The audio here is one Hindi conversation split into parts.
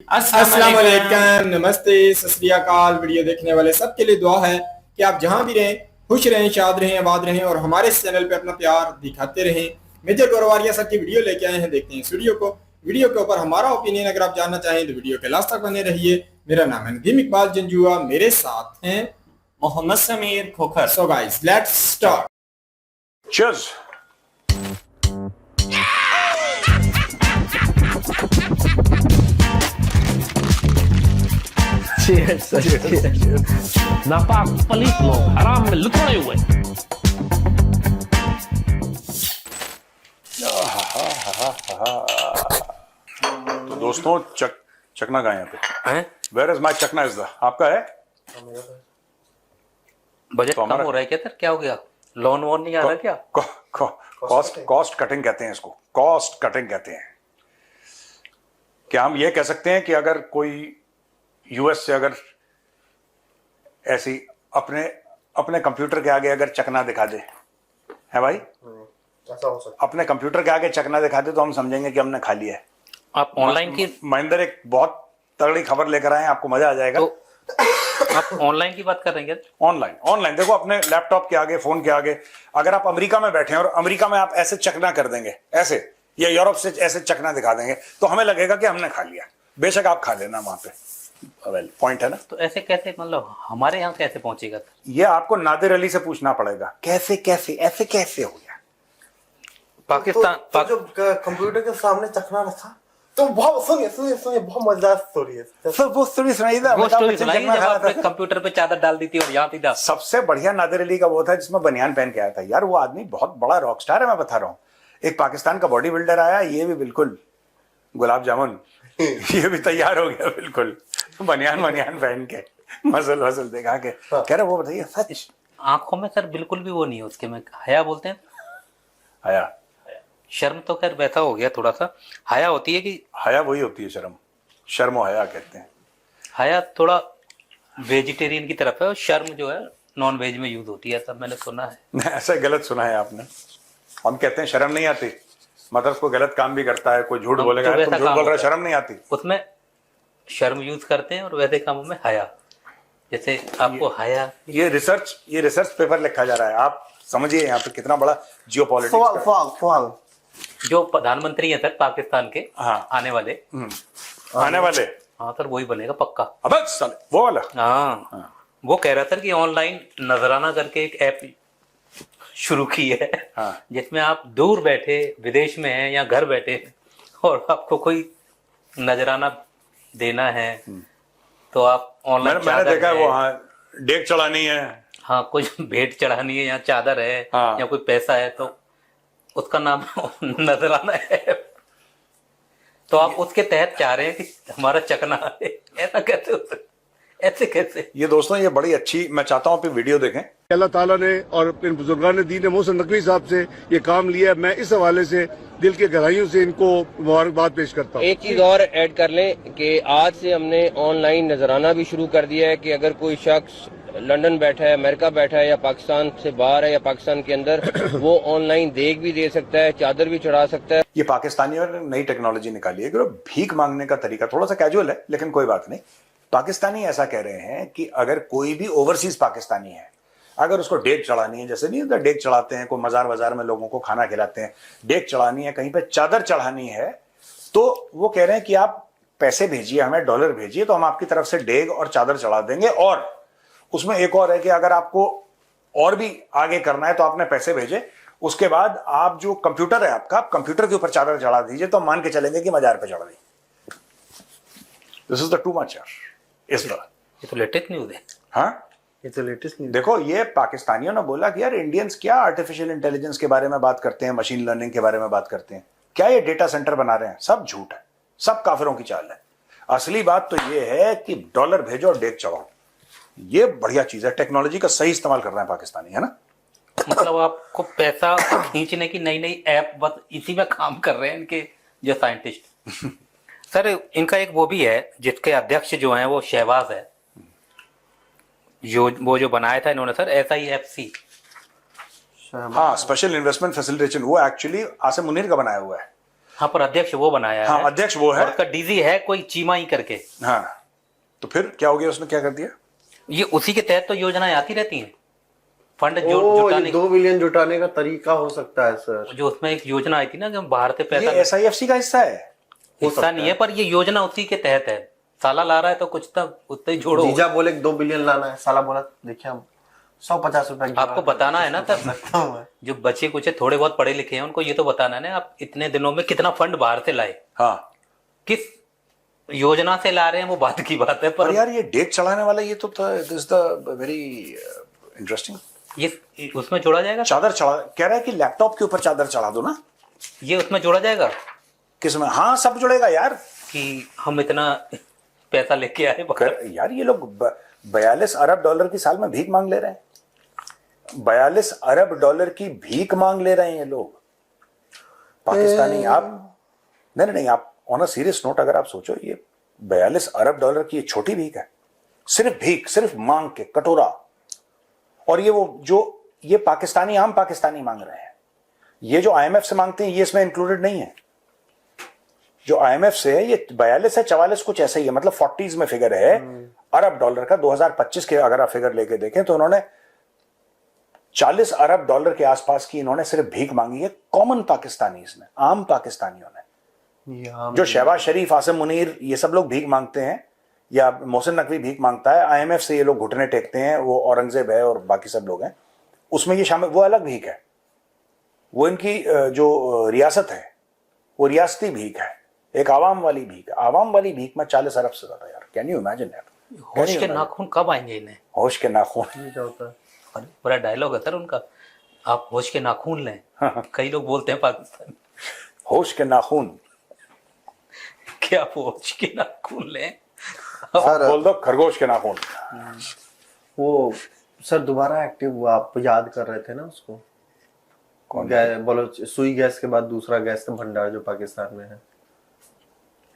अस्सलाम वालेकुम, नमस्ते, सत श्री अकाल। वीडियो देखने वाले सबके लिए दुआ है कि आप जहां भी रहें खुश रहें, शाद रहें, आबाद रहें और हमारे इस चैनल पे अपना प्यार दिखाते रहें। मेजर गौरवारिया सर की वीडियो लेके आए हैं, देखते हैं इस वीडियो के ऊपर हमारा ओपिनियन अगर आप जानना चाहें तो वीडियो के लास्ट तक बने रहिए। मेरा नाम है नदीम इकबाल जंजुआ, मेरे साथ हैं Mohammad Sameer Khokhar. So guys let's start. Cheers. नापाक पलीत लोग हराम में लुथड़े हुए। तो दोस्तों चकना का यहाँ पे वेयर इज माई चकना इज द आपका है बजट तो कम हो रहा है क्या सर? क्या हो गया? लोन वोन नहीं आ रहा क्या? कॉस्ट कटिंग कहते हैं इसको, कॉस्ट कटिंग कहते हैं। क्या हम ये कह सकते हैं कि अगर कोई यूएस से अगर ऐसी अपने अपने कंप्यूटर के आगे अगर चकना दिखा दे, है भाई, ऐसा हो सकता अपने कंप्यूटर के आगे चकना दिखा दे तो हम समझेंगे कि हमने खा लिया है। आप ऑनलाइन की महेंद्र एक बहुत तगड़ी खबर लेकर आए हैं, आपको मजा आ जाएगा। तो आप ऑनलाइन की बात कर रहे हैं क्या? ऑनलाइन देखो, अपने लैपटॉप के आगे, फोन के आगे, अगर आप अमेरिका में बैठे हैं और अमेरिका में आप ऐसे चकना कर देंगे ऐसे, या यूरोप से ऐसे चकना दिखा देंगे तो हमें लगेगा कि हमने खा लिया। बेशक आप खा लेना, वहां पे पॉइंट है ना। तो ऐसे कैसे, मतलब हमारे यहाँ कैसे पहुंचेगा सर? ये आपको नादिर अली से पूछना पड़ेगा, कैसे कैसे ऐसे कैसे हो गया। पाकिस्तान तो जब कंप्यूटर के सामने चखना रखा तो बहुत सुनिए बहुत मजेदार स्टोरी है सर। वो स्टोरी सुनाई था, वो स्टोरी सुनाई जब आपने कंप्यूटर पे चादर डाल दी थी और यहाँ थी था। सबसे बढ़िया नादिर अली का वो था जिसमें बनियान पहन के आया था। यार वो आदमी बहुत बड़ा रॉक स्टार है, मैं बता रहा हूँ। एक पाकिस्तान का बॉडी बिल्डर आया, ये भी बिल्कुल गुलाब जामुन ये भी तैयार हो गया बिल्कुल बनियान पहन के, मसल दिखा के। कह रहे वो बताइए सच। आंखों में सर बिल्कुल भी वो नहीं है उसके में, हया बोलते हैं। हया, शर्म तो खैर वैसा हो गया थोड़ा सा। हया होती है कि हया वही होती है शर्म, शर्म और हया कहते हैं। हया थोड़ा वेजिटेरियन की तरफ है और शर्म जो है नॉन वेज में यूज होती है, सब मैंने सुना है। ऐसा गलत सुना है आपने। हम कहते हैं शर्म नहीं आती, मतलब कोई गलत काम भी करता है, कोई झूठ बोलेगा, तुम झूठ बोल रहे हो, शर्म नहीं आती। उसमें शर्म यूज करते हैं और वैसे कामों में हया। जैसे आपको हया, ये रिसर्च पेपर लिखा जा रहा है, आप समझिए यहाँ पे कितना बड़ा जियोपॉलिटिक्स का। सवाल जो प्रधानमंत्री हैं सर पाकिस्तान के, हाँ, आने वाले हाँ सर वही बनेगा पक्का। अब साले वो वाला। हाँ, वो कह रहा था कि ऑनलाइन नजराना करके एक ऐप शुरू की है। हाँ। जिसमें आप दूर बैठे, विदेश में हैं या घर बैठे, और आपको कोई नजराना देना है तो आप ऑनलाइन, मैंने देखा वो, हाँ, डेक चढ़ानी है, हाँ कुछ भेंट चढ़ानी है या चादर है, हाँ, या कोई पैसा है, तो उसका नाम नजराना है। तो आप उसके तहत चाह रहे हैं कि हमारा चकना है। ऐसा कैसे हो सकता? ऐसे कैसे? ये दोस्तों ये बड़ी अच्छी, मैं चाहता हूँ आप वीडियो देखें। अल्लाह ताला ने और अपने बुजुर्गान ने दीन मोहसिन नकवी साहब से ये काम लिया। मैं इस हवाले से दिल के गहराइयों से इनको मुबारकबाद पेश करता हूँ। एक चीज और ऐड कर लें कि आज से हमने ऑनलाइन नजराना भी शुरू कर दिया है कि अगर कोई शख्स लंदन बैठा है, अमेरिका बैठा है, या पाकिस्तान से बाहर है या पाकिस्तान के अंदर, वो ऑनलाइन देख भी दे सकता है, चादर भी चढ़ा सकता है। ये पाकिस्तानियों ने नई टेक्नोलॉजी निकाली है। भीख मांगने का तरीका थोड़ा सा कैजुअल है, लेकिन कोई बात नहीं। पाकिस्तानी ऐसा कह रहे हैं कि अगर कोई भी ओवरसीज पाकिस्तानी है, अगर उसको डेक चढ़ानी है, जैसे नहीं होता डेक चढ़ाते हैं, कोई मजार वजार में लोगों को खाना खिलाते हैं, डेक चढ़ानी है, कहीं पे चादर चढ़ानी है, तो वो कह रहे हैं कि आप पैसे भेजिए, हमें डॉलर भेजिए, तो हम आपकी तरफ से डेग और चादर चढ़ा देंगे। और उसमें एक और है कि अगर आपको और भी आगे करना है तो आपने पैसे भेजे, उसके बाद आप जो कंप्यूटर है आपका, आप कंप्यूटर के ऊपर चादर चढ़ा दीजिए, तो मान के चलेंगे कि मजार पे चढ़ा दी। This is the too much यार इस बार। ये तो लेटेस्ट न्यूज है। हाँ, ये तो लेटेस्ट न्यूज़। देखो, ये पाकिस्तानियों ने बोला कि यार इंडियंस क्या आर्टिफिशियल इंटेलिजेंस के बारे में बात करते हैं, मशीन लर्निंग के बारे में बात करते हैं, क्या ये डेटा सेंटर बना रहे हैं? सब झूठ है, सब काफिरों की चाल है। असली बात तो ये है कि डॉलर भेजो और डेक चढ़ाओ। ये बढ़िया चीज है, टेक्नोलॉजी का सही इस्तेमाल कर रहे हैं पाकिस्तानी, है ना। मतलब आपको पैसा खींचने की नई नई ऐप, बस इसी में काम कर रहे हैं इनके जो साइंटिस्ट। सर इनका एक वो भी है जिसके अध्यक्ष जो हैं वो शहबाज है, जो बनाया था इन्होंने सर, SIFC। हाँ, स्पेशल इन्वेस्टमेंट फैसिलिटेशन, वो एक्चुअली आसिम मुनीर का बनाया हुआ है। हाँ, पर अध्यक्ष वो बनाया हाँ है। अध्यक्ष वो है। और उसका डीजी है कोई चीमा ही करके। हाँ, तो फिर क्या हो गया, उसने क्या कर दिया? ये उसी के तहत तो योजनाएं आती रहती हैं, फंड जो ओ, जुटाने ये 2 बिलियन जुटाने का तरीका हो सकता है सर। जो उसमें एक योजना आई थी ना कि हम बाहर से ये पैसा SIFC का हिस्सा है। हिस्सा नहीं है, पर ये योजना उसी के तहत है। साला ला रहा है तो कुछ तो उतना ही जोड़ो। जीजा बोले 2 बिलियन लाना है, साला बोला देखिए हम 150 रुपए आपको बताना है ना सर, सकता हूँ मैं। जो बच्चे कुछ थोड़े बहुत पढ़े लिखे हैं उनको ये तो बताना है ना, आप इतने दिनों में कितना फंड बाहर से लाए, हाँ, किस योजना से ला रहे हैं वो बात की बात है। पर पर यार ये डेट चढ़ाने वाला ये तो दिस द वेरी इंटरेस्टिंग। ये उसमें जोड़ा जाएगा, चादर चढ़ा, कह रहा है कि लैपटॉप के ऊपर चादर चढ़ा दो ना। ये उसमें जोड़ा जाएगा किसमें? हाँ, सब जुड़ेगा यार। कि हम इतना पैसा लेके आए बाहर। यार ये लोग 42 अरब डॉलर की साल में भीख मांग ले रहे हैं। 42 अरब डॉलर की भीख मांग ले रहे हैं ये लोग पाकिस्तानी। आप नहीं, आप ऑन अ सीरियस नोट अगर आप सोचो, ये 42 अरब डॉलर की एक छोटी भीख है, सिर्फ भीख, सिर्फ मांग के कटोरा। और ये वो जो ये पाकिस्तानी, आम पाकिस्तानी मांग रहे हैं। ये जो IMF से मांगते हैं ये इसमें इंक्लूडेड नहीं है। जो IMF से है ये 42 है, 44 कुछ ऐसा ही है, मतलब 40s में फिगर है अरब डॉलर का। 2025 के अगर आप फिगर लेके देखें तो उन्होंने 40 अरब डॉलर के आसपास की इन्होंने सिर्फ भीख मांगी है कॉमन पाकिस्तानी ने, आम पाकिस्तानियों ने। जो शहबाज शरीफ, आसिम मुनीर, ये सब लोग भीख मांगते हैं, या मोहसिन नकवी भीख मांगता है, IMF से ये लोग घुटने टेकते हैं, वो औरंगजेब है और बाकी सब लोग हैं, उसमें ये शामिल, वो अलग भीख है। वो इनकी जो रियासत है वो रियासती भीख है, एक आवाम वाली भीख। आवाम वाली भीख में 40 अरब से ज्यादा यार, कैन यू इमेजिन यार? होश के नाखून कब आएंगे इन्हें? होश के नाखून क्या होता है? अरे बड़ा डायलॉग है सर उनका, आप होश के नाखून लें। कई लोग बोलते हैं पाकिस्तान, होश के नाखून, क्या होश के नाखून लें? सर बोल दो खरगोश के नाखून। वो सर दोबारा एक्टिव हुआ, आप याद कर रहे थे ना उसको? कौन? बोलो, सुई गैस के बाद दूसरा गैस का भंडार जो पाकिस्तान में है,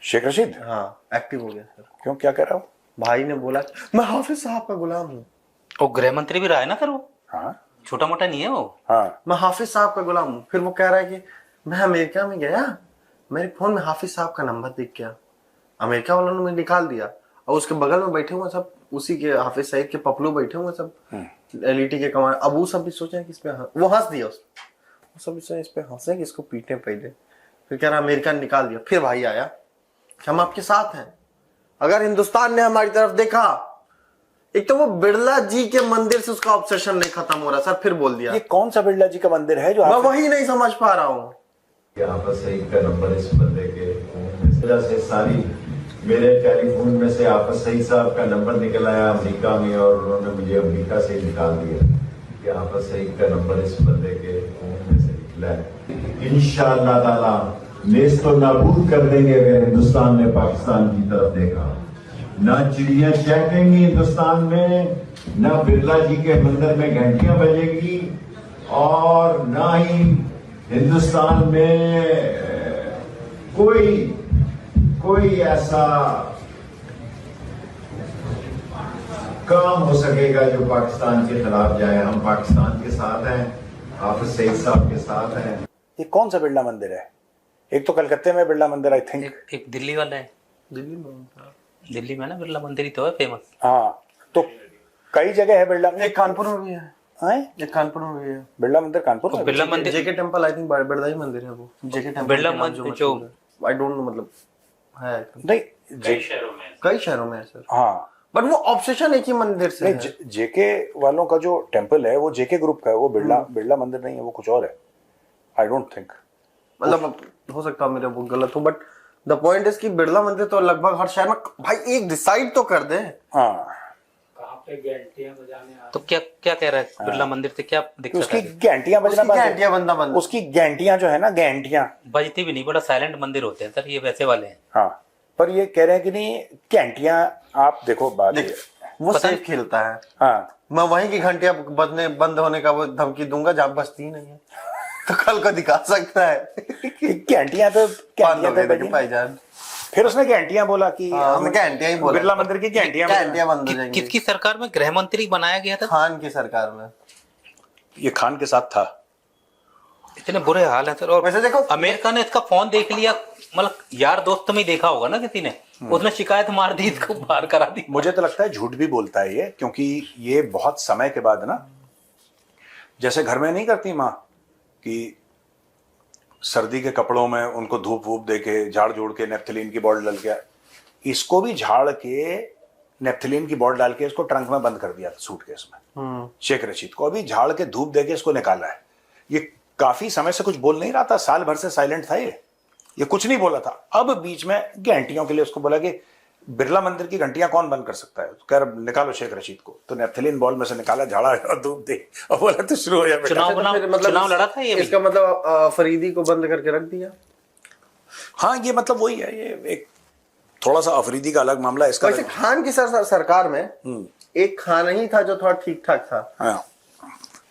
शेख रशीद। हाँ एक्टिव हो गया सर। क्यों, क्या कह रहा हूँ? भाई ने बोला मैं हाफिज साहब का गुलाम हूँ। वो गृह मंत्री भी रहा है ना सर, वो हाँ छोटा मोटा नहीं है वो। हाँ, मैं हाफिज साहब का गुलाम हूँ। फिर वो कह रहा है कि मैं अमेरिका में गया, मेरे फोन में हाफिज साहब का नंबर दिख गया, अमेरिका वालों ने मुझे निकाल दिया, और उसके बगल में बैठे हुए सब उसी के हाफिज सईद के पपलू बैठे हुए सब LET के कमांडर। अब वो सब भी सोचे कि इस पे वो हंस दिया, वो सब भी इस पे हंसे कि इसको पीटे पहले। फिर कह रहा अमेरिका ने निकाल दिया। फिर भाई आया कि हम आपके साथ हैं, अगर हिंदुस्तान ने हमारी तरफ देखा। एक तो वो बिरला जी के मंदिर से उसका ऑब्सेशन नहीं खत्म हो रहा सर। फिर बोल दिया ये कौन सा बिरला जी का मंदिर है जो मैं आप वही नहीं समझ पा रहा हूँ। यहाँ पर सही का नंबर इस बंदे के वजह से सारी मेरे टेलीफोन में से आपस सही साहब का नंबर निकल आया अमेरिका में, और उन्होंने मुझे अमेरिका से निकाल दिया कि आपस सही का नंबर इस बंदे के फोन में से निकला है। इंशाअल्लाह ताला नेस्त तो नाबूद कर देंगे अगर हिंदुस्तान ने पाकिस्तान की तरफ देखा। ना चिड़िया चहकेंगी हिंदुस्तान में, ना बिरला जी के मंदिर में घंटियां बजेगी, और ना ही हिंदुस्तान में कोई ऐसा काम हो सकेगा जो पाकिस्तान के खिलाफ जाए। हम पाकिस्तान के साथ हैं, आप सईद साहब के साथ हैं। ये कौन सा बिरला मंदिर है? एक तो कलकत्ते में बिरला मंदिर आई थिंक, एक दिल्ली वाला है, दिल्ली में ना बिरला मंदिर ही तो है फेमस। हाँ, तो कई जगह है बिरला। एक कानपुर में भी है, एक कानपुर में भी है बिरला मंदिर। कानपुर में Birla Mandir, JK temple, I think Birla ही मंदिर है वो। जेके टेम्पल बिरला मंदिर जो आई डोंट नो, मतलब है नहीं, कई शहरों में है सर। हाँ, बट वो ऑब्सेशन एक ही मंदिर से है। जेके वालों का जो टेम्पल है वो जेके ग्रुप का है, वो बिरला मंदिर नहीं है, वो कुछ और है। आई डोंट थिंक, मतलब हो सकता है मेरे वो गलत हो, बट द पॉइंट इज कि बिरला मंदिर तो लगभग हर शहर में। भाई एक डिसाइड तो कर दे। हाँ, तो क्या क्या कह रहा है बिरला मंदिर से क्या दिक्कत उसकी है? घंटियां बजना बंद उसकी घंटियां जो है ना, घंटियां बजती भी नहीं, बड़ा साइलेंट मंदिर होते हैं सर ये वैसे वाले हैं। हाँ, पर ये कह रहे हैं कि नहीं घंटियां, आप देखो बात ये, वो सेफ खेलता है। हाँ, मैं वहीं की घंटियां बंद होने का वो धमकी दूंगा जहां बजती ही नहीं है, तो कल को दिखा सकता है। घंटियां तो बजी। भाईजान फिर उसने घंटियां बोला कि घंटियां ही बोला, बिरला मंदिर की घंटियां बंद हो जाएंगी। किसकी सरकार में गृह मंत्री बनाया गया था? खान की सरकार में। ये खान के साथ था। इतने बुरे हाल हैं सर। और वैसे देखो, अमेरिका ने इसका फोन देख लिया, मतलब यार दोस्त में ही देखा होगा ना किसी ने, उसने शिकायत मार दी, इसको बाहर करा दी। मुझे तो लगता है झूठ भी बोलता है ये, क्योंकि ये बहुत समय के बाद ना, जैसे घर में नहीं करती माँ कि सर्दी के कपड़ों में उनको धूप वूप दे के झाड़ जोड़ के नेफ्थलीन की बॉटल डाल के, इसको भी झाड़ के नेफ्थलीन की बॉटल डाल के इसको ट्रंक में बंद कर दिया सूटकेस में। शेख रशीद को अभी झाड़ के धूप दे के इसको निकाला है। ये काफी समय से कुछ बोल नहीं रहा था, साल भर से साइलेंट था ये कुछ नहीं बोला था। अब बीच में घंटियों के लिए उसको बोला कि बिरला मंदिर की घंटियां कौन बंद कर सकता है, तो कह रहा निकालो शेख रशीद को, तो नेफ्थलीन बॉल में से निकाला, झाड़ा और धूप दे और बोला तो शुरू हो जाए। चुनाव लड़ा था ये, इसका मतलब फरीदी को बंद करके रख दिया। हाँ, ये मतलब वही है, ये एक थोड़ा सा अफरीदी का अलग मामला है इसका। वैसे खान की सरकार में एक खान ही था जो थोड़ा ठीक ठाक था। हाँ।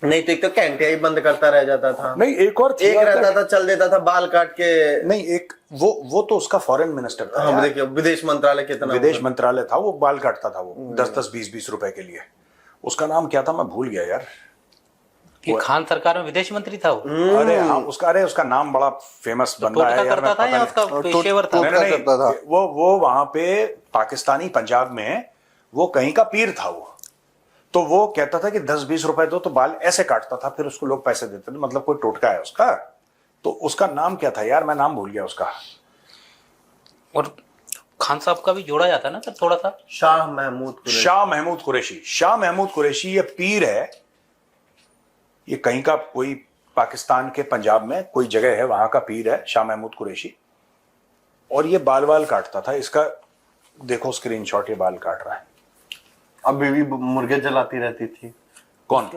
नहीं तो एक तो कैंटिया ही बंद करता रह जाता था, नहीं एक और एक रहता था चल देता था बाल काट के। नहीं, एक वो तो उसका फॉरेन मिनिस्टर था। हाँ, देखिए विदेश मंत्रालय कितना, विदेश मंत्रालय था, वो बाल काटता था वो 10-10 20-20 रुपए के लिए। उसका नाम क्या था मैं भूल गया यार। कि खान सरकार में विदेश मंत्री था वो। अरे हाँ, उसका नाम बड़ा फेमस बंदा है यार। करता था या उसका पेशेवर था? नहीं, वो वहां पे पाकिस्तानी पंजाब में वो कहीं का पीर था वो। तो वो कहता था कि 10-20 रुपए दो, तो बाल ऐसे काटता था, फिर उसको लोग पैसे देते थे, मतलब कोई टोटका है उसका। तो उसका नाम क्या था यार, मैं नाम भूल गया उसका। और खान साहब का भी जोड़ा जाता है ना सर थोड़ा सा, शाह महमूद कुरैशी ये पीर है, ये कहीं का कोई पाकिस्तान के पंजाब में कोई जगह है, वहां का पीर है शाह महमूद कुरैशी। और ये बाल काटता था। इसका देखो स्क्रीनशॉट, ये बाल काट रहा है। अब बीवी मुर्गे जलाती रहती थी। कौन?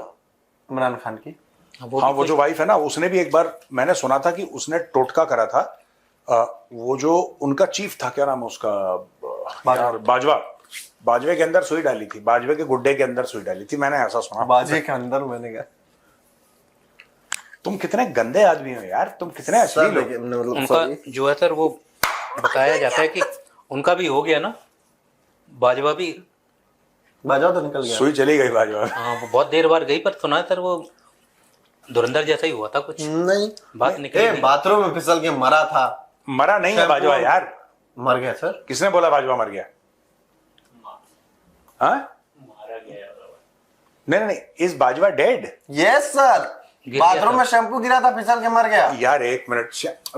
इमरान खान की। हाँ, वो जो वाइफ है ना, उसने भी एक बार मैंने सुना था कि उसने टोटका करा था। वो जो उनका चीफ था, क्या नाम है उसका, बाजवे के अंदर सुई डाली थी, बाजवे के गुड्डे के अंदर सुई डाली थी, मैंने ऐसा सुना। बाजे के अंदर मैंने कहा, तुम कितने गंदे आदमी हो यार, तुम कितने अश्लील हो। उनका जो है सर, वो बताया जाता है कि उनका भी हो गया ना, बाजवा तो निकल गया, सुई चली गई बाजवा। हाँ, वो बहुत देर बाद गई, पर सुना है सर वो धुरंधर जैसा ही हुआ था कुछ। नहीं, बात निकल बाथरूम में फिसल के मरा था। मरा नहीं है बाजवा यार, मर गया सर। किसने बोला बाजवा मर गया? हाँ, नहीं, is Bajwa dead? Yes sir, bathroom में शैम्पू गिरा था, फिसल के मर गया। यार एक मिनट,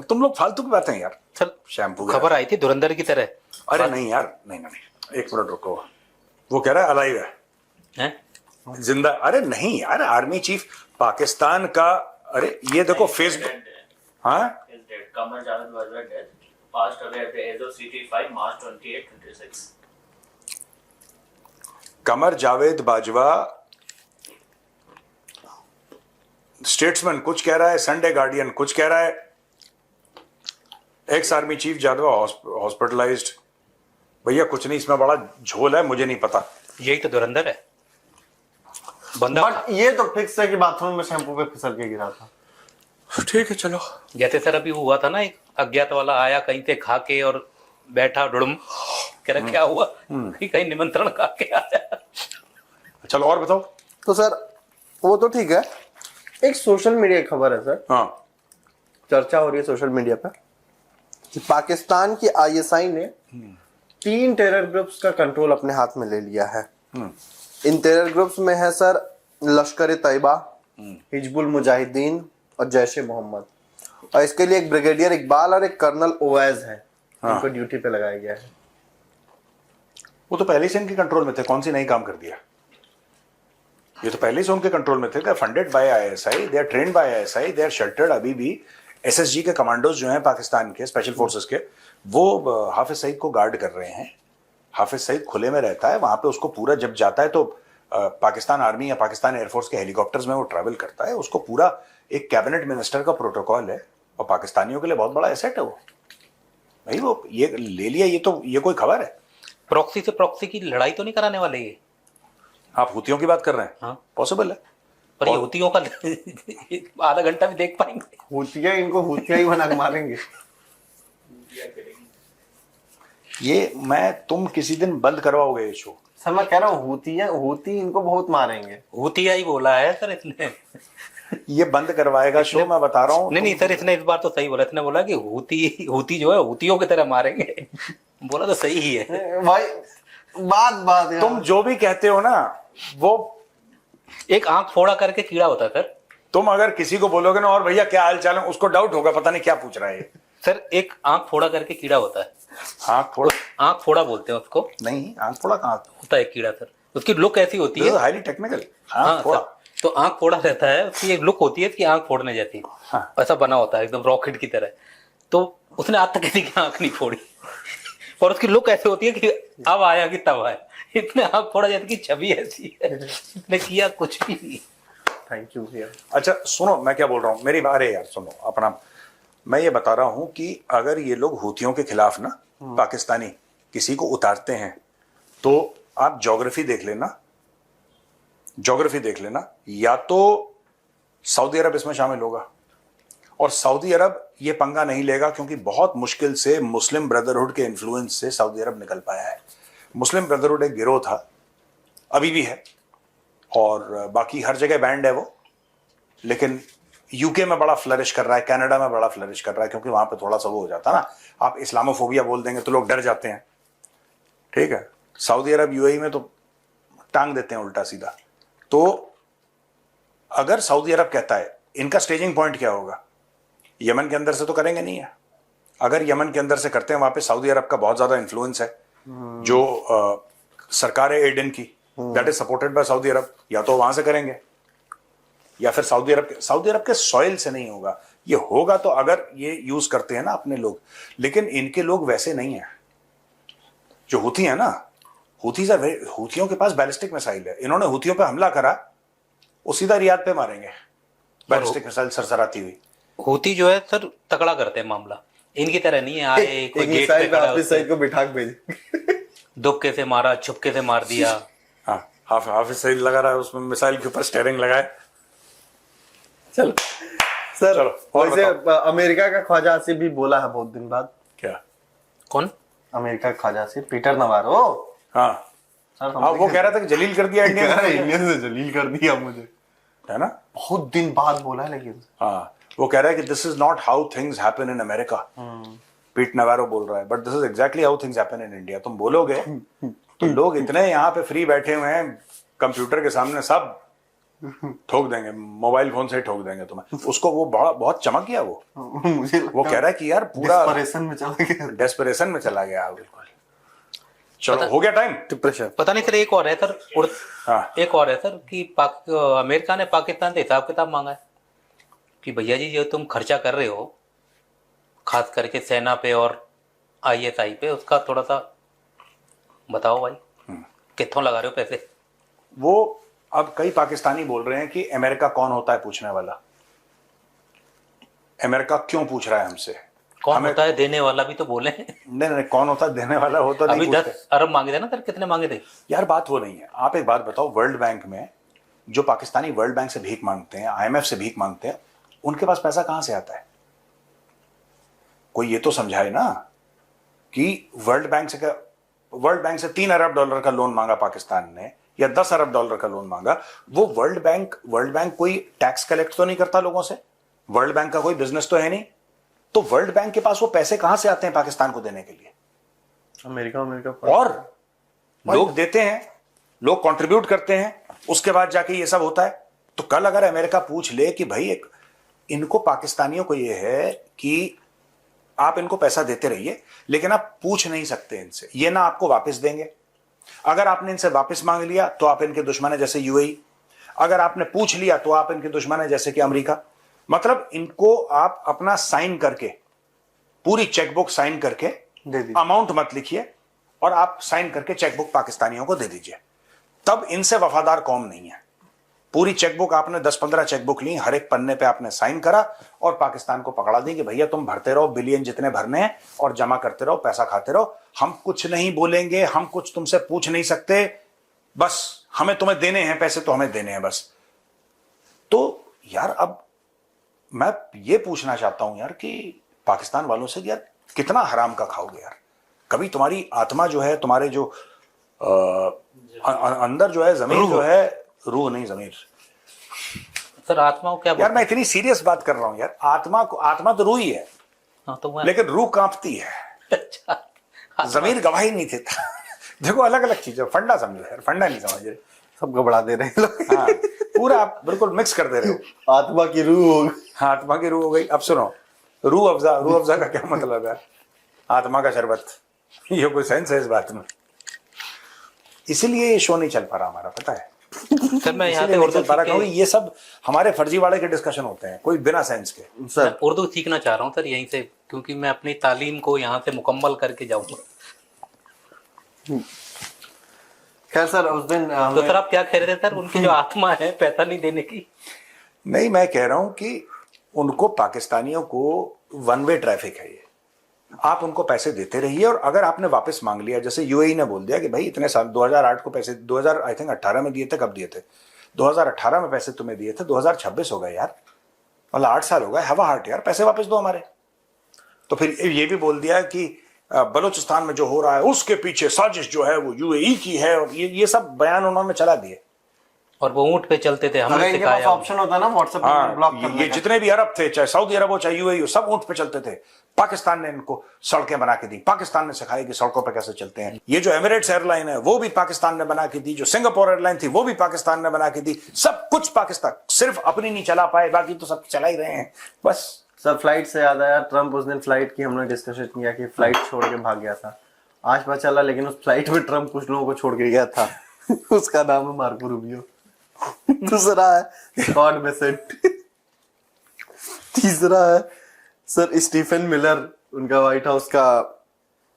तुम लोग फालतू की बातें यार। सर शैम्पू खबर आई थी धुरंधर की तरह। अरे नहीं यार, नहीं, एक मिनट रुको। वो कह रहा है अलाइव है, जिंदा। अरे नहीं यार, आर्मी चीफ पाकिस्तान का। अरे ये देखो फेसबुक। हाँ, Qamar Javed Bajwa dead, passed away at the age of 65 March 28, 26. Qamar Javed Bajwa statesman कुछ कह रहा है, संडे गार्डियन कुछ कह रहा है, एक्स आर्मी चीफ जादवा हॉस्पिटलाइज्ड। भैया कुछ नहीं, इसमें बड़ा झोल है, मुझे नहीं पता। यही तो धुरंधर है बंदा। बट ये तो फिक्स है कि बाथरूम में शैम्पू पे फिसल के गिरा था। ठीक है चलो। जैसे सर अभी हुआ था ना, एक अज्ञात वाला आया कहीं से खा के और बैठा डुड़म, कह रहा क्या हुआ, कहीं निमंत्रण खा के आया। चलो और बताओ। तो सर वो तो ठीक है, एक सोशल मीडिया की खबर है सर। हाँ, चर्चा हो रही है सोशल मीडिया पर कि पाकिस्तान की आईएसआई ने 3 टेरर ग्रुप्स का कंट्रोल अपने हाथ में ले लिया है। इन टेरर ग्रुप्स में है सर लश्कर तैयबा, हिजबुल मुजाहिदीन और जैश ए मोहम्मद। और इसके लिए एक ब्रिगेडियर इकबाल और एक कर्नल ओवैस है, उनको ड्यूटी पे लगाया गया है। वो तो पहले से इनके कंट्रोल में थे, कौन सी नई काम कर दिया? ये तो पहले से उनके कंट्रोल में थे। Funded by ISI, they are trained by ISI, they are sheltered. अभी भी एसएसजी के कमांडोज जो हैं पाकिस्तान के स्पेशल फोर्सेस के, वो हाफिज सईद को गार्ड कर रहे हैं। हाफिज सईद खुले में रहता है वहां पे, उसको पूरा जब जाता है तो पाकिस्तान आर्मी या पाकिस्तान एयरफोर्स के हेलीकॉप्टर्स में वो ट्रैवल करता है, उसको पूरा एक कैबिनेट मिनिस्टर का प्रोटोकॉल है, और पाकिस्तानियों के लिए बहुत बड़ा एसेट है वो। भाई वो ये ले लिया, ये कोई खबर है? प्रॉक्सी से प्रॉक्सी की लड़ाई तो नहीं कराने वाले ये? आप हुतियों की बात कर रहे हैं? हाँ, पॉसिबल है, पर ये हुतियों का आधा घंटा भी देख पाएंगे? हुतिया इनको हुतिया ही बना के मारेंगे। ये तुम किसी दिन बंद करवाओगे ये शो। सर मैं कह रहा हूँ हुती इनको बहुत मारेंगे। हुतिया ही बोला है सर इसने। ये बंद करवाएगा शो, मैं बता रहा हूँ। नहीं सर, इसने इस बार तो सही बोला। इसने बोला कि हूती जो है हूतियों की तरह मारेंगे। बोला तो सही ही है भाई। बात यार। तुम जो भी कहते हो ना, वो एक आंख फोड़ा करके कीड़ा होता है सर। तुम अगर किसी को बोलोगे ना और भैया क्या हाल चाल है, उसको डाउट होगा पता नहीं क्या पूछ रहा है सर। एक आंख फोड़ा करके कीड़ा होता है। आंख फोड़ा बोलते हैं उसको। नहीं, आंख फोड़ा कहाँ होता है कीड़ा सर। उसकी लुक ऐसी होती है, हाईली टेक्निकल। हाँ सर, तो आंख फोड़ा रहता है, उसकी एक लुक होती है कि आंख फोड़ने जैसी। हाँ। ऐसा बना होता है एकदम रॉकेट की तरह। तो उसने आज तक किसी की आंख नहीं फोड़ी, और उसकी लुक ऐसी होती है कि अब आया कि तब आया। इतने आंख फोड़ा जैसे की छवि ऐसी है, इसने किया कुछ भी नहीं। थैंक यू भैया। अच्छा सुनो, मैं क्या बोल रहा हूँ, मेरी बारे यार सुनो अपना। मैं ये बता रहा हूं कि अगर ये लोग हूतियों के खिलाफ ना पाकिस्तानी किसी को उतारते हैं, तो आप ज्योग्राफी देख लेना, या तो सऊदी अरब इसमें शामिल होगा, और सऊदी अरब ये पंगा नहीं लेगा, क्योंकि बहुत मुश्किल से मुस्लिम ब्रदरहुड के इन्फ्लुएंस से सऊदी अरब निकल पाया है। मुस्लिम ब्रदरहुड एक गिरोह था, अभी भी है, और बाकी हर जगह बैंड है वो, लेकिन यूके में बड़ा फ्लरिश कर रहा है, कनाडा में बड़ा फ्लरिश कर रहा है, क्योंकि वहां पे थोड़ा सा वो हो जाता है ना, आप इस्लामोफोबिया बोल देंगे तो लोग डर जाते हैं, ठीक है। सऊदी अरब यूएई में तो टांग देते हैं उल्टा सीधा। तो अगर सऊदी अरब कहता है, इनका स्टेजिंग पॉइंट क्या होगा, यमन के अंदर से तो करेंगे नहीं है। अगर यमन के अंदर से करते हैं, वहां पे सऊदी अरब का बहुत ज्यादा इन्फ्लुएंस है, जो सरकार है एडन की, that is supported by Saudi Arab. या तो वहां से करेंगे, या फिर सऊदी अरब के सॉइल से नहीं होगा। ये होगा तो अगर ये यूज करते हैं ना अपने लोग, लेकिन इनके लोग वैसे नहीं है। जो हूती है ना, हूतियों के पास बैलिस्टिक मिसाइल है। इन्होंने हूतियों पे हमला करा, वो सीधा रियाद पे मारेंगे बैलिस्टिक मिसाइल सरसराती हुई। हूती जो है सर तकड़ा करते हैं मामला, इनकी तरह नहीं है आए कोई गेट पे खड़ा हाफिज सईद को बिठा के भेजे, दुक्के से मारा, छुपके से मार दिया। हाँ, हाफिज सईद लगा रहा है उसमें, मिसाइल के ऊपर स्टीयरिंग लगाए। चलो सर, चलो वैसे अमेरिका का ख्वाजा आसिफ भी बोला है बहुत दिन बाद। क्या? कौन? अमेरिका का ख्वाजा आसिफ, पीटर नवारो। हाँ सर वो कह रहा था कि जलील कर दिया इंडिया ने, इंडिया से जलील कर दिया मुझे, है ना। बहुत दिन बाद बोला है, लेकिन हाँ वो कह रहा है कि this is not how things happen in America. पीट नवारो बोल रहा है, but this is exactly how things happen in India. तुम बोलोगे तो लोग इतने यहाँ पे फ्री बैठे हुए हैं कंप्यूटर के सामने, सब ठोक देंगे, मोबाइल फोन से ठोक देंगे तुम्हें। उसको वो बहुत चमक गया वो मुझे वो कह रहा है कि यार पूरा डेस्परेशन में चला गया। बिल्कुल। चलो हो गया टाइम। डिप्रेशन। पता नहीं सर, एक और है सर, हाँ। एक और है सर कि अमेरिका ने पाकिस्तान से हिसाब किताब मांगा है कि भैया जी जो तुम खर्चा कर रहे हो खास करके सेना पे और आईएसआई पे, उसका थोड़ा सा बताओ भाई, कितों लगा रहे हो पैसे। वो अब कई पाकिस्तानी बोल रहे हैं कि अमेरिका कौन होता है पूछने वाला, अमेरिका क्यों पूछ रहा है हमसे, कौन होता है देने वाला भी तो बोले। नहीं कौन होता है देने वाला होता नहीं। अभी 10 अरब मांगे थे ना सर, कितने मांगे थे यार? बात वो नहीं है। आप एक बात बताओ, वर्ल्ड बैंक में जो पाकिस्तानी वर्ल्ड बैंक से भीख मांगते हैं, आईएमएफ से भीख मांगते हैं, उनके पास पैसा कहां से आता है? कोई ये तो समझाए ना कि वर्ल्ड बैंक से 3 अरब डॉलर का लोन मांगा पाकिस्तान ने, या 10 अरब डॉलर का लोन मांगा। वो वर्ल्ड बैंक कोई टैक्स कलेक्ट तो नहीं करता लोगों से, वर्ल्ड बैंक का कोई बिजनेस तो है नहीं, तो वर्ल्ड बैंक के पास वो पैसे कहां से आते हैं पाकिस्तान को देने के लिए? अमेरिका और लोग देते हैं, लोग कंट्रीब्यूट करते हैं, उसके बाद जाके ये सब होता है। तो कल अगर अमेरिका पूछ ले कि भाई इनको पाकिस्तानियों को ये है कि आप इनको पैसा देते रहिए, लेकिन आप पूछ नहीं सकते इनसे, ये ना आपको वापस देंगे। अगर आपने इनसे वापस मांग लिया तो आप इनके दुश्मन है जैसे यूएई, अगर आपने पूछ लिया तो आप इनके दुश्मन है जैसे कि अमेरिका। मतलब इनको आप अपना साइन करके, पूरी चेकबुक साइन करके, अमाउंट मत लिखिए, और आप साइन करके चेकबुक पाकिस्तानियों को दे दीजिए। तब इनसे वफादार कौम नहीं है। पूरी चेकबुक आपने 10-15 चेकबुक ली, हर एक पन्ने पे आपने साइन करा, और पाकिस्तान को पकड़ा दी कि भैया तुम भरते रहो, बिलियन जितने भरने हैं, और जमा करते रहो, पैसा खाते रहो, हम कुछ नहीं बोलेंगे, हम कुछ तुमसे पूछ नहीं सकते, बस हमें तुम्हें देने हैं पैसे तो हमें देने हैं बस। तो यार अब मैं ये पूछना चाहता हूं यार कि पाकिस्तान वालों से, यार कितना हराम का खाओगे यार? कभी तुम्हारी आत्मा जो है, तुम्हारे जो अंदर जो है, जमीर जो है, रूह नहीं जमीर, सर आत्मा को क्या यार बोलते मैं इतनी सीरियस बात कर रहा हूं यार, आत्मा तो रूह ही है, हैं? हाँ तो मैं लेकिन रूह कांपती है, अच्छा जमीर गवाही नहीं देता। देखो अलग अलग चीजें, फंडा समझो यार, फंडा नहीं समझ रहे। सब घबरा दे रहे हैं लोग। हाँ, पूरा आप बिल्कुल मिक्स कर दे रहे हो। आत्मा की रूह हो गई। हाँ, आत्मा की रूह हो गई। अब सुनो, रूह अफ़ज़ा का क्या मतलब है? आत्मा का शरबत, ये कोई सेंस है इस बात में? इसीलिए ये शो नहीं चल पा रहा हमारा, पता है? सर मैं यहाँ इसीलिए पे नहीं उर्दू चल पा रहा सीख क्योंकि के ये सब हमारे फर्जीवाड़े के डिस्कशन होते हैं, कोई बिना सेंस के। मैं सर उर्दू सीखना चाह रहा हूँ सर यहीं से, क्योंकि मैं अपनी तालीम को यहाँ से मुकम्मल करके जाऊंगा। खैर सर उस दिन तो सर आप क्या कह रहे थे सर, उनकी जो आत्मा है पैसा नहीं देने की? नहीं, मैं कह रहा हूं कि उनको, पाकिस्तानियों को वन वे ट्रैफिक है ये। आप उनको पैसे देते रहिए, और अगर आपने वापस मांग लिया, जैसे यूएई ने बोल दिया कि भाई इतने साल 2008 को पैसे 2000 आई थिंक 18 में दिए थे, कब दिए थे? 2018 में पैसे तुम्हें दिए थे, 2026 हो गए यार, मतलब 8 साल हो गए। हैव अ हार्ट यार, पैसे वापस दो हमारे। तो फिर ये भी बोल दिया कि बलूचिस्तान में जो हो रहा है उसके पीछे साजिश जो है वो यूएई की है, और ये सब बयान उन्होंने चला दिए। और वो ऊंट पे चलते थे, अगर हमने इनके पास सिखाया। ऑप्शन होता ना व्हाट्सएप पे ब्लॉक हाँ, करने ये का। जितने भी अरब थे, चाहे सऊदी अरब हो चाहे यूएई हो, सब ऊंट पे चलते थे। पाकिस्तान ने इनको सड़कें बना के दी, पाकिस्तान ने सिखाई कि सड़कों पे कैसे चलते हैं। ये जो एमिरेट्स एयरलाइन है वो भी पाकिस्तान ने बना के दी, जो सिंगापुर एयरलाइन थी वो भी पाकिस्तान ने बना के दी। सब कुछ पाकिस्तान, सिर्फ अपनी नहीं चला पाए, बाकी तो सब चला ही रहे हैं बस। सर फ्लाइट से याद आया, ट्रम्प उस दिन फ्लाइट की हमने डिस्कशन किया कि फ्लाइट छोड़ के भाग गया था। आज पता चला लेकिन उस फ्लाइट में ट्रम्प कुछ लोगों को छोड़ के गया था। उसका नाम है मार्को रूबियो। दूसरा है स्कॉट बेसेंट। तीसरा है सर स्टीफन मिलर, उनका व्हाइट हाउस का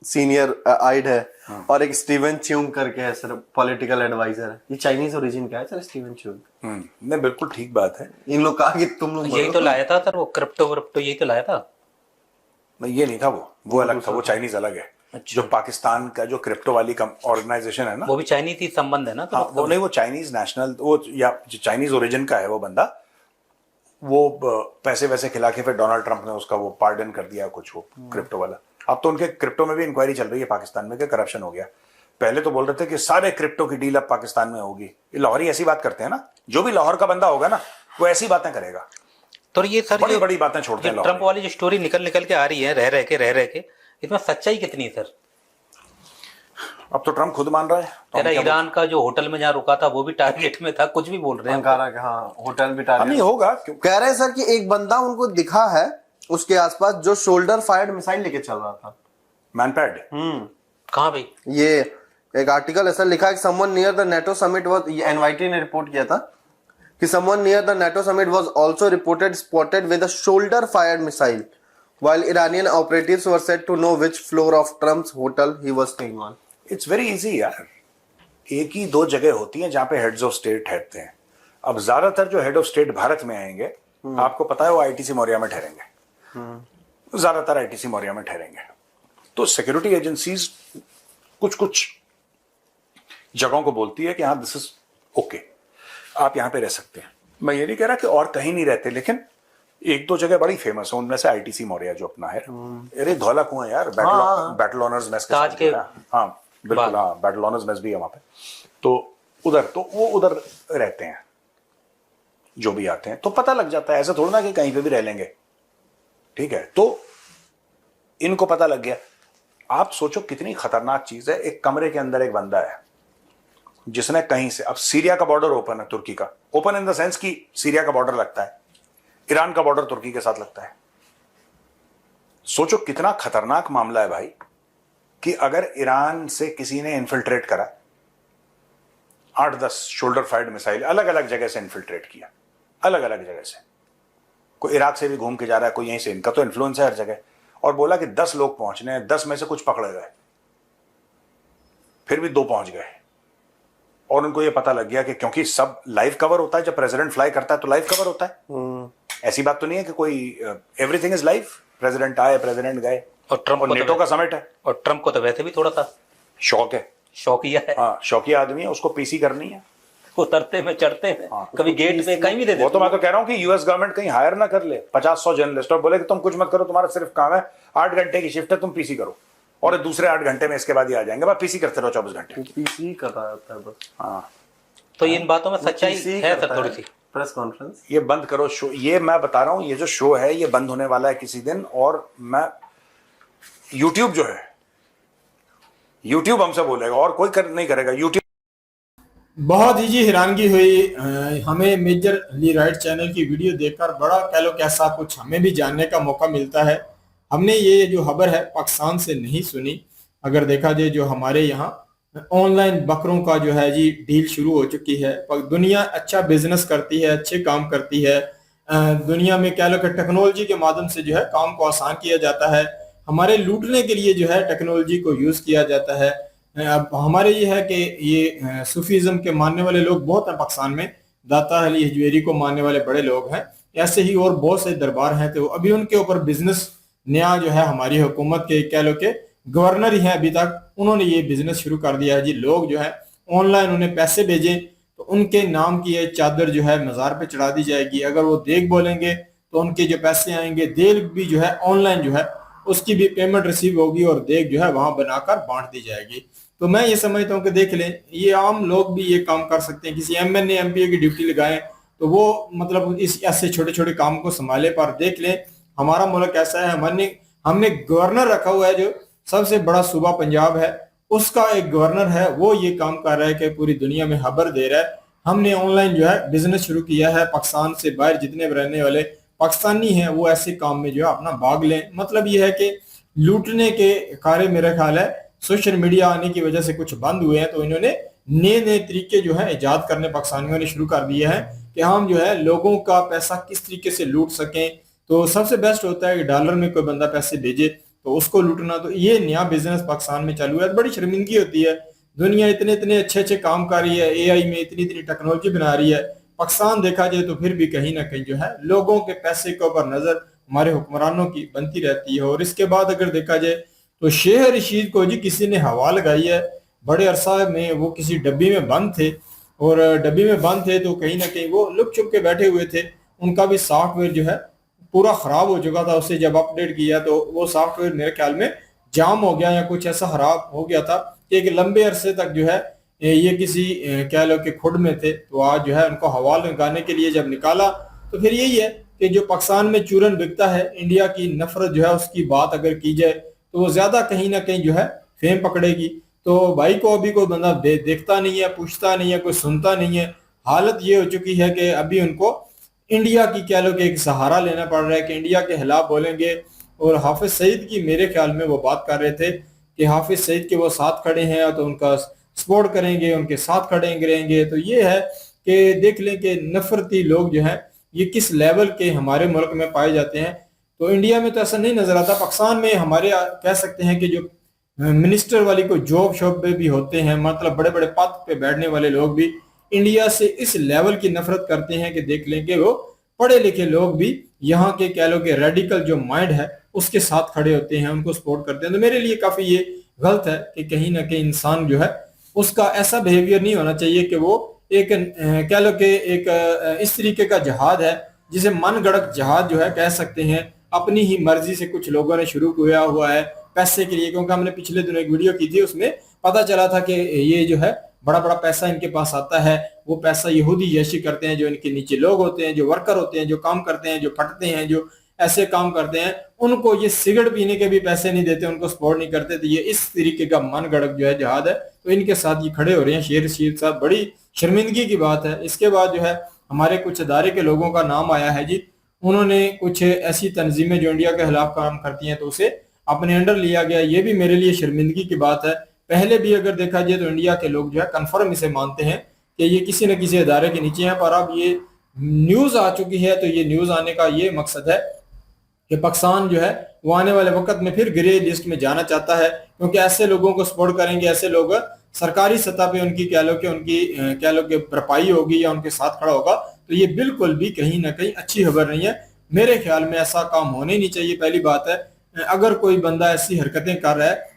सीनियर आइड है। और एक स्टीवन च्यूंग करके है सर, पॉलिटिकल एडवाइजर है। ये चाइनीज ओरिजिन का है सर स्टीवन च्यूंग। नहीं, बिल्कुल ठीक बात है। इन लोग कहा कि तुम लोग यही तो लाया था सर, वो क्रिप्टो यही तो लाया था। नहीं, ये नहीं था, वो अलग था, वो चाइनीज अलग है। जो पाकिस्तान का जो क्रिप्टो वाली ऑर्गेनाइजेशन है ना, वो भी चाइनीज ही संबंध है ना? तो हाँ, वो नहीं, वो चाइनीज नेशनल, वो या चाइनीज ओरिजिन का है वो बंदा। वो पैसे वैसे खिला के फिर डोनाल्ड ट्रंप ने उसका वो पार्डन कर दिया कुछ, वो क्रिप्टो वाला। अब तो उनके क्रिप्टो में भी इंक्वायरी चल रही है पाकिस्तान में कि करप्शन हो गया। पहले तो बोल रहे थे कि सारे क्रिप्टो की डील अब पाकिस्तान में होगी। ये लाहौरी ऐसी बात करते हैं ना, जो भी लाहौर का बंदा होगा ना वो ऐसी बातें करेगा। तो ये सर बड़ी बड़ी बातें छोड़ते हैं ट्रंप वाली जो स्टोरी निकल के आ रही है रह रह के, इसमें सच्चाई कितनी है सर? अब तो ट्रंप खुद मान रहा है। तेरा ईरान का जो होटल में जहाँ रुका था वो भी टारगेट में था, कुछ भी बोल रहे हैं। अंकारा का, हाँ, होटल भी टारगेट नहीं होगा। कह रहे हैं सर कि एक बंदा उनको दिखा है उसके आसपास जो शोल्डर फायर्ड मिसाइल लेके चल रहा था। मैनपैड। कहाँ भाई? ये एक आर्टिकल है सर, लिखा है someone near the NATO summit was, ये एनवाईटी ने रिपोर्ट किया था कि someone near the NATO summit was also reported spotted with a shoulder fired missile while Iranian operatives were said to know which floor of Trump's hotel he was staying on. It's very easy यार, एक ही दो जगह होती हैं जहां पे हेड्स ऑफ स्टेट ठहरते हैं। अब ज्यादातर जो हेड ऑफ स्टेट भारत में आएंगे, आपको पता है वो आईटीसी मौर्या में ठहरेंगे, ज्यादातर आईटीसी मौर्या में ठहरेंगे। तो सिक्योरिटी एजेंसीज कुछ कुछ जगहों को बोलती है कि हाँ दिस इज ओके, आप यहां पे रह सकते हैं। मैं ये नहीं कह रहा कि और कहीं नहीं रहते, लेकिन एक दो जगह बड़ी फेमस है, उनमें से आईटीसी मौर्या जो अपना है, अरे धौला कुआं यार, बैटल ऑनर्स मेस के ताज के, हाँ बिल्कुल, हाँ बैटल ऑनर्स मेस भी है वहां पे। तो उधर, तो वो उधर रहते हैं जो भी आते हैं, तो पता लग जाता है। ऐसा थोड़ा ना कि कहीं पे भी रह लेंगे, ठीक है? तो इनको पता लग गया। आप सोचो कितनी खतरनाक चीज है, एक कमरे के अंदर एक बंदा है जिसने कहीं से, अब सीरिया का बॉर्डर ओपन है, तुर्की का ओपन इन द सेंस कि सीरिया का बॉर्डर लगता है, ईरान का बॉर्डर तुर्की के साथ लगता है। सोचो कितना खतरनाक मामला है भाई, कि अगर ईरान से किसी ने इन्फिल्ट्रेट करा, 8-10 शोल्डर फायर्ड मिसाइल अलग अलग जगह से इन्फिल्ट्रेट किया, अलग अलग जगह से, कोई इराक से भी घूम के जा रहा है, कोई यहीं से, इनका तो इन्फ्लुएंस है हर जगह, और बोला कि 10 लोग पहुंचने हैं, 10 में से कुछ पकड़े गए, फिर भी 2 पहुंच गए। और उनको ये पता लग गया कि क्योंकि सब लाइव कवर होता है, जब प्रेसिडेंट फ्लाई करता है तो लाइव कवर होता है, ऐसी बात तो नहीं है कि कोई एवरीथिंग इज लाइव, प्रेसिडेंट आए, प्रेसिडेंट गए, और ट्रंप को नेटो का समिट है, और ट्रंप को तो वैसे भी थोड़ा सा शौक है, शौकिया है। हाँ शौकिया आदमी है, उसको पीसी करनी है, उतरते में चढ़ते हैं, हाँ, कभी गेट पे कहीं भी दे वो दे। तो मैं तो कह रहा हूँ कि यूएस गवर्नमेंट कहीं हायर ना कर ले 50-100 जर्नलिस्ट और बोले कि तुम कुछ मत करो, तुम्हारा सिर्फ काम है 8 घंटे की शिफ्ट है, तुम पीसी करो, और दूसरे 8 घंटे में इसके बाद ही आ जाएंगे, बस पीसी करते रहो 24 घंटे। पीसी कर रहा होता है बस। हाँ, तो इन बातों में सच्चाई पीसी है करता सर थोड़ी है। सी। Press conference? ये बंद करो शो, ये मैं बता रहा हूं, ये जो शो है ये बंद होने वाला है किसी दिन। और मैं यूट्यूब जो है, यूट्यूब हमसे बोलेगा और कोई नहीं करेगा। यूट्यूब बहुत ही जी हैरानगी हुई हमें मेजर ली राइट चैनल की वीडियो देखकर। बड़ा कह लो कैसा कुछ हमें भी जानने का मौका मिलता है। हमने ये जो खबर है पाकिस्तान से नहीं सुनी। अगर देखा जाए जो हमारे यहाँ ऑनलाइन बकरों का जो है जी डील शुरू हो चुकी है। दुनिया अच्छा बिजनेस करती है, अच्छे काम करती है। दुनिया में कह लो कि टेक्नोलॉजी के माध्यम से जो है काम को आसान किया जाता है। हमारे लूटने के लिए जो है टेक्नोलॉजी को यूज किया जाता है। अब हमारे ये है कि ये सूफीज्म के मानने वाले लोग बहुत हैं पाकिस्तान में। दाता अली हजवेरी को मानने वाले बड़े लोग हैं। ऐसे ही और बहुत से दरबार हैं। तो अभी उनके ऊपर बिजनेस नया जो है हमारी हुकूमत के कह लो के गवर्नर ही हैं अभी तक, उन्होंने ये बिजनेस शुरू कर दिया है जी। लोग जो है ऑनलाइन उन्हें पैसे भेजें तो उनके नाम की ये चादर जो है मजार पे चढ़ा दी जाएगी। अगर वो देख बोलेंगे तो उनके जो पैसे आएंगे, देख भी जो है ऑनलाइन जो है उसकी भी पेमेंट रिसीव होगी और देख जो है वहां बनाकर बांट दी जाएगी। तो मैं ये समझता हूँ कि देख लें, ये आम लोग भी ये काम कर सकते हैं। किसी एमएनए एमपीए की ड्यूटी लगाएं तो वो मतलब इस ऐसे छोटे छोटे काम को संभाले। पर देख लें हमारा मुल्क ऐसा है, हमने गवर्नर रखा हुआ है जो सबसे बड़ा सूबा पंजाब है, उसका एक गवर्नर है, वो ये काम कर रहा है कि पूरी दुनिया में खबर दे रहा है। हमने ऑनलाइन जो है बिजनेस शुरू किया है। पाकिस्तान से बाहर जितने भी रहने वाले पाकिस्तानी हैं वो ऐसे काम में जो है अपना भाग लें। मतलब ये है कि लूटने के कार्य मेरा ख्याल है सोशल मीडिया आने की वजह से कुछ बंद हुए हैं। तो इन्होंने नए नए तरीके जो है इजाद करने पाकिस्तानियों ने शुरू कर दिए हैं कि हम जो है लोगों का पैसा किस तरीके से लूट सकें। तो सबसे बेस्ट होता है कि डॉलर में कोई बंदा पैसे भेजे तो उसको लूटना। तो ये नया बिजनेस पाकिस्तान में चालू है। बड़ी शर्मिंदगी होती है, दुनिया इतने इतने अच्छे अच्छे काम कर रही है, एआई में इतनी इतनी टेक्नोलॉजी बना रही है। पाकिस्तान देखा जाए तो फिर भी कहीं ना कहीं जो है लोगों के पैसे के ऊपर नजर हमारे हुक्मरानों की बनती रहती है। और इसके बाद अगर देखा जाए तो शेख रशीद को जी किसी ने हवा लगाई है। बड़े अरसा में वो किसी डब्बी में बंद थे और डब्बी में बंद थे तो कहीं ना कहीं वो लुक छुप के बैठे हुए थे। उनका भी सॉफ्टवेयर जो है पूरा खराब हो चुका था। उसे जब अपडेट किया तो वो सॉफ्टवेयर मेरे ख्याल में जाम हो गया या कुछ ऐसा खराब हो गया था कि एक लंबे अरसे तक जो है ये किसी कह लो कि खुड में थे। तो आज जो है उनको हवा लगाने के लिए जब निकाला तो फिर यही है कि जो पाकिस्तान में चूरन बिकता है, इंडिया की नफरत जो है उसकी बात अगर की जाए तो वो ज्यादा कहीं ना कहीं जो है फेम पकड़ेगी। तो भाई को अभी कोई बंदा देखता नहीं है, पूछता नहीं है, कोई सुनता नहीं है। हालत ये हो चुकी है कि अभी उनको इंडिया की कह लो कि एक सहारा लेना पड़ रहा है कि इंडिया के खिलाफ बोलेंगे। और हाफिज सईद की मेरे ख्याल में वो बात कर रहे थे कि हाफिज सईद के वो साथ खड़े हैं तो उनका सपोर्ट करेंगे, उनके साथ खड़े रहेंगे। तो ये है कि देख लें कि नफरती लोग जो हैं ये किस लेवल के हमारे मुल्क में पाए जाते हैं। तो इंडिया में तो ऐसा नहीं नजर आता। पाकिस्तान में हमारे कह सकते हैं कि जो मिनिस्टर वाली कोई जॉब शॉब पे भी होते हैं, मतलब बड़े बड़े पद पे बैठने वाले लोग भी इंडिया से इस लेवल की नफरत करते हैं कि देख लें कि वो पढ़े लिखे लोग भी यहाँ के कह लो कि रेडिकल जो माइंड है उसके साथ खड़े होते हैं, उनको सपोर्ट करते हैं। तो मेरे लिए काफी ये गलत है कि कहीं ना कहीं इंसान जो है उसका ऐसा बिहेवियर नहीं होना चाहिए कि वो एक कह लो कि एक इस तरीके का जहाद है जिसे मन गढ़ंत जहाद जो है कह सकते हैं, अपनी ही मर्जी से कुछ लोगों ने शुरू किया हुआ है पैसे के लिए। क्योंकि हमने पिछले दिनों एक वीडियो की थी, उसमें पता चला था कि ये जो है बड़ा बड़ा पैसा इनके पास आता है। वो पैसा यहूदी यशी करते हैं, जो इनके नीचे लोग होते हैं, जो वर्कर होते हैं, जो काम करते हैं, जो फटते हैं, जो ऐसे काम करते हैं, उनको ये सिगरेट पीने के भी पैसे नहीं देते, उनको सपोर्ट नहीं करते। तो ये इस तरीके का मन गढ़ंत जो है जहाद है, तो इनके साथ ये खड़े हो रहे हैं शेर रशीद साहब। बड़ी शर्मिंदगी की बात है। इसके बाद जो है हमारे कुछ अदारे के लोगों का नाम आया है जी, उन्होंने कुछ ऐसी तंजीमें जो इंडिया के खिलाफ काम करती हैं तो उसे अपने अंडर लिया गया। ये भी मेरे लिए शर्मिंदगी की बात है। पहले भी अगर देखा जाए तो इंडिया के लोग जो है कन्फर्म इसे मानते हैं कि ये किसी न किसी अदारे के नीचे हैं। पर अब ये न्यूज आ चुकी है तो ये न्यूज आने का ये मकसद है कि पाकिस्तान जो है वो आने वाले वक्त में फिर ग्रे लिस्ट में जाना चाहता है, क्योंकि ऐसे लोगों को सपोर्ट करेंगे, ऐसे लोग सरकारी सतह पे उनकी कह लो कि भरपाई होगी या उनके साथ खड़ा होगा। तो ये बिल्कुल भी कहीं ना कहीं अच्छी खबर नहीं है। मेरे ख्याल में ऐसा काम होने नहीं चाहिए। पहली बात है, अगर कोई बंदा ऐसी हरकतें कर रहा है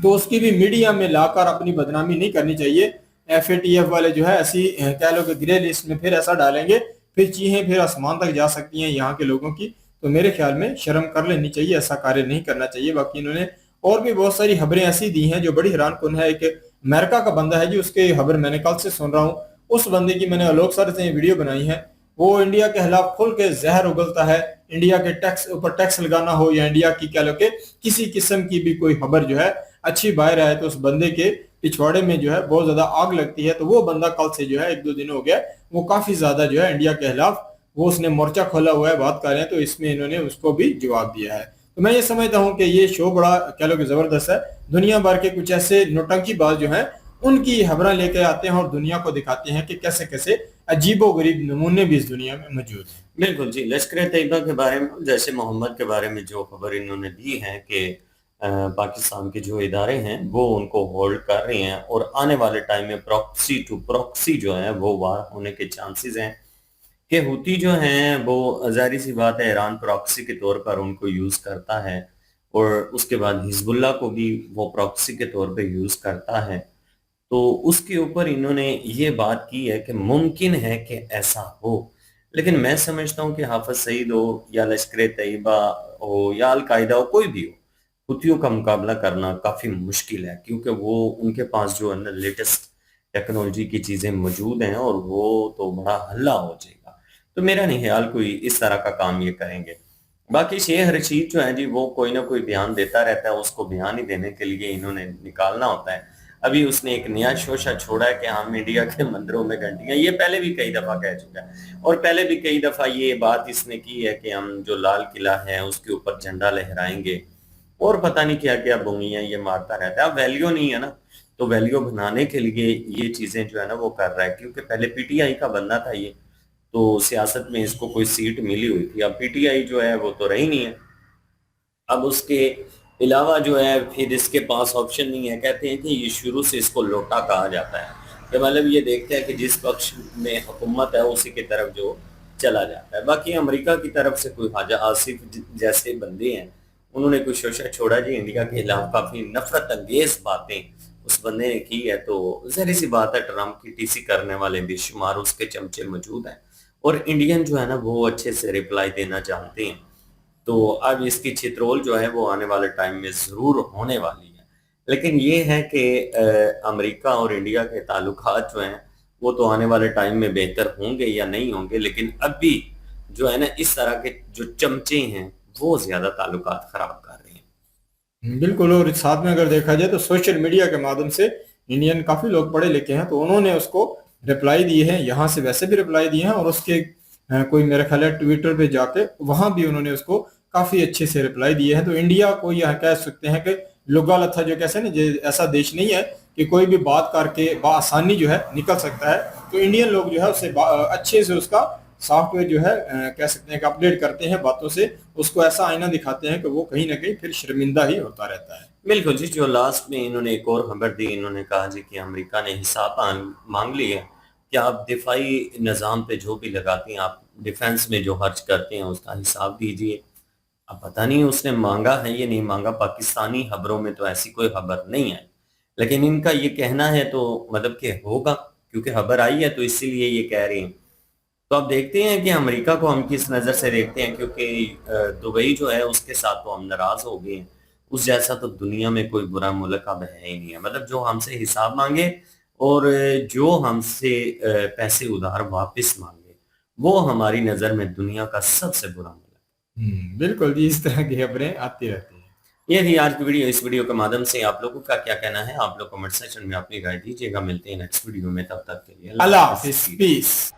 तो उसकी भी मीडिया में लाकर अपनी बदनामी नहीं करनी चाहिए। FATF वाले जो है ऐसी कह लो कि ग्रे लिस्ट में फिर ऐसा डालेंगे, फिर चीजें फिर आसमान तक जा सकती हैं यहाँ के लोगों की। तो मेरे ख्याल में शर्म कर लेनी चाहिए, ऐसा कार्य नहीं करना चाहिए। बाकी इन्होंने और भी बहुत सारी खबरें ऐसी दी हैं जो बड़ी हैरान कुन है। एक अमेरिका का बंदा है जी, उसके खबर मैंने कल से सुन रहा हूँ, उस बंदे की मैंने आलोक सर से वीडियो बनाई है। वो इंडिया के खिलाफ खुल के जहर उगलता है। इंडिया के टैक्स ऊपर टैक्स लगाना हो या इंडिया की कह लो कि किसी किस्म की भी कोई खबर जो है अच्छी बाहर आए तो उस बंदे के पिछवाड़े में जो है बहुत ज्यादा आग लगती है। तो वो बंदा कल से जो है 1-2 दिन हो गया, वो काफी ज्यादा जो है इंडिया के खिलाफ वो उसने मोर्चा खोला हुआ है, बात कर रहे हैं। तो इसमें इन्होंने उसको भी जवाब दिया है। तो मैं ये समझता हूँ कि ये शो बड़ा कह लो कि जबरदस्त है। दुनिया भर के कुछ ऐसे नौटंकीबाज जो हैं उनकी खबरें लेके आते हैं और दुनिया को दिखाते हैं कि कैसे कैसे अजीबो गरीब नमूने भी इस दुनिया में मौजूद हैं। बिल्कुल जी, लश्कर तैयबा के बारे में, जैसे मोहम्मद के बारे में जो खबर इन्होंने दी है कि पाकिस्तान के जो इदारे हैं वो उनको होल्ड कर रहे हैं और आने वाले टाइम में प्रॉक्सी टू प्रॉक्सी जो है वो वार होने के चांसेस हैं कि हुती जो हैं वो जाहिर सी बात है ईरान प्रॉक्सी के तौर पर उनको यूज करता है और उसके बाद हिजबुल्लाह को भी वो प्रॉक्सी के तौर पे यूज करता है। तो उसके ऊपर इन्होंने ये बात की है कि मुमकिन है कि ऐसा हो, लेकिन मैं समझता हूँ कि हाफिज सईद हो या लश्कर तैयबा हो या अल-कायदा हो, कोई भी हो, हुतियों का मुकाबला करना काफी मुश्किल है क्योंकि वो उनके पास जो है ना लेटेस्ट टेक्नोलॉजी की चीजें मौजूद हैं और वो तो बड़ा हल्ला हो जाएगा। तो मेरा नहीं ख्याल कोई इस तरह का काम ये करेंगे। बाकी शेख रशीद जो है जी वो कोई ना कोई बयान देता रहता है, उसको बयान ही देने के लिए इन्होंने निकालना होता है। अभी उसने एक नया शोशा छोड़ा है कि हम इंडिया के मंदिरों में घंटियां, ये पहले भी कई दफा कह चुका है और पहले भी कई दफा ये बात इसने की है कि हम जो लाल किला है उसके ऊपर झंडा लहराएंगे और पता नहीं क्या क्या बुंगियां ये मारता रहता है। अब वैल्यू नहीं है ना, तो वैल्यू बनाने के लिए ये चीजें जो है ना वो कर रहा है क्योंकि पहले पीटीआई का बंदा था ये, तो सियासत में इसको कोई सीट मिली हुई थी। अब पीटीआई जो है वो तो रही नहीं है। अब उसके अलावा जो है फिर इसके पास ऑप्शन नहीं है। कहते हैं कि ये शुरू से इसको लोटा कहा जाता है कि मतलब ये देखते हैं कि जिस पक्ष में हुकूमत है उसी की तरफ जो चला जाता है। बाकी अमेरिका की तरफ से कोई ख्वाजा आसिफ जैसे बंदे हैं, उन्होंने कुछ शोशा छोड़ा जी इंडिया के खिलाफ, काफी नफरत अंगेज बातें उस बंदे ने की है। तो जहरी सी बात है ट्रम्प की टीसी करने वाले बेशुमार उसके चमचे मौजूद हैं और इंडियन जो है ना वो अच्छे से रिप्लाई देना जानते हैं। तो अब इसकी छित्रोल जो है वो आने वाले टाइम में जरूर होने वाली है। लेकिन ये है कि अमेरिका और इंडिया के ताल्लुकात जो हैं वो तो आने वाले टाइम में बेहतर होंगे या नहीं होंगे, लेकिन अभी जो है ना इस तरह के जो चमचे हैं वो ज्यादा ताल्लुकात खराब कर रहे हैं। बिल्कुल। और साथ में अगर देखा जाए तो सोशल मीडिया के माध्यम से इंडियन काफी लोग पढ़े लिखे हैं तो उन्होंने उसको रिप्लाई दिए हैं, यहाँ से वैसे भी रिप्लाई दिए हैं और उसके कोई मेरा ख्याल है ट्विटर पे जाके वहां भी उन्होंने उसको काफी अच्छे से रिप्लाई दिए हैं। तो इंडिया को यह कह सकते हैं कि लुगा लथा जो कैसे ना, ऐसा देश नहीं है कि कोई भी बात करके आसानी जो है निकल सकता है। तो इंडियन लोग जो है उससे अच्छे से उसका सॉफ्टवेयर जो है कह सकते हैं कि अपडेट करते हैं बातों से, उसको ऐसा आईना दिखाते हैं कि वो कहीं ना कहीं फिर शर्मिंदा ही होता रहता है। बिल्कुल जी। जो लास्ट में इन्होंने एक और खबर दी, इन्होंने कहा जी कि अमेरिका ने हिसाब मांग लिया कि आप दिफाई निज़ाम पे जो भी लगाते हैं, आप डिफेंस में जो खर्च करते हैं उसका हिसाब दीजिए। अब पता नहीं उसने मांगा है या नहीं मांगा, पाकिस्तानी खबरों में तो ऐसी कोई खबर नहीं है, लेकिन इनका ये कहना है तो मतलब कि होगा क्योंकि खबर आई है तो इसीलिए ये कह रहे हैं। तो अब देखते हैं कि अमेरिका को हम किस नज़र से देखते हैं, क्योंकि दुबई जो है उसके साथ तो हम नाराज हो गए हैं। उस जैसा तो दुनिया में कोई बुरा मुल्क अब है ही नहीं है, मतलब जो हमसे हिसाब मांगे और जो हमसे पैसे उधार वापस मांगे वो हमारी नज़र में दुनिया का सबसे बुरा मुल्क। बिल्कुल जी, इस तरह की खबरें आती रहती हैं। ये थी आज की वीडियो। इस वीडियो के माध्यम से आप लोगों का क्या कहना है आप लोग कमेंट सेक्शन में अपनी राय दीजिएगा। मिलते हैं नेक्स्ट वीडियो में, तब तक के लिए अल्लाह हाफिज़, पीस।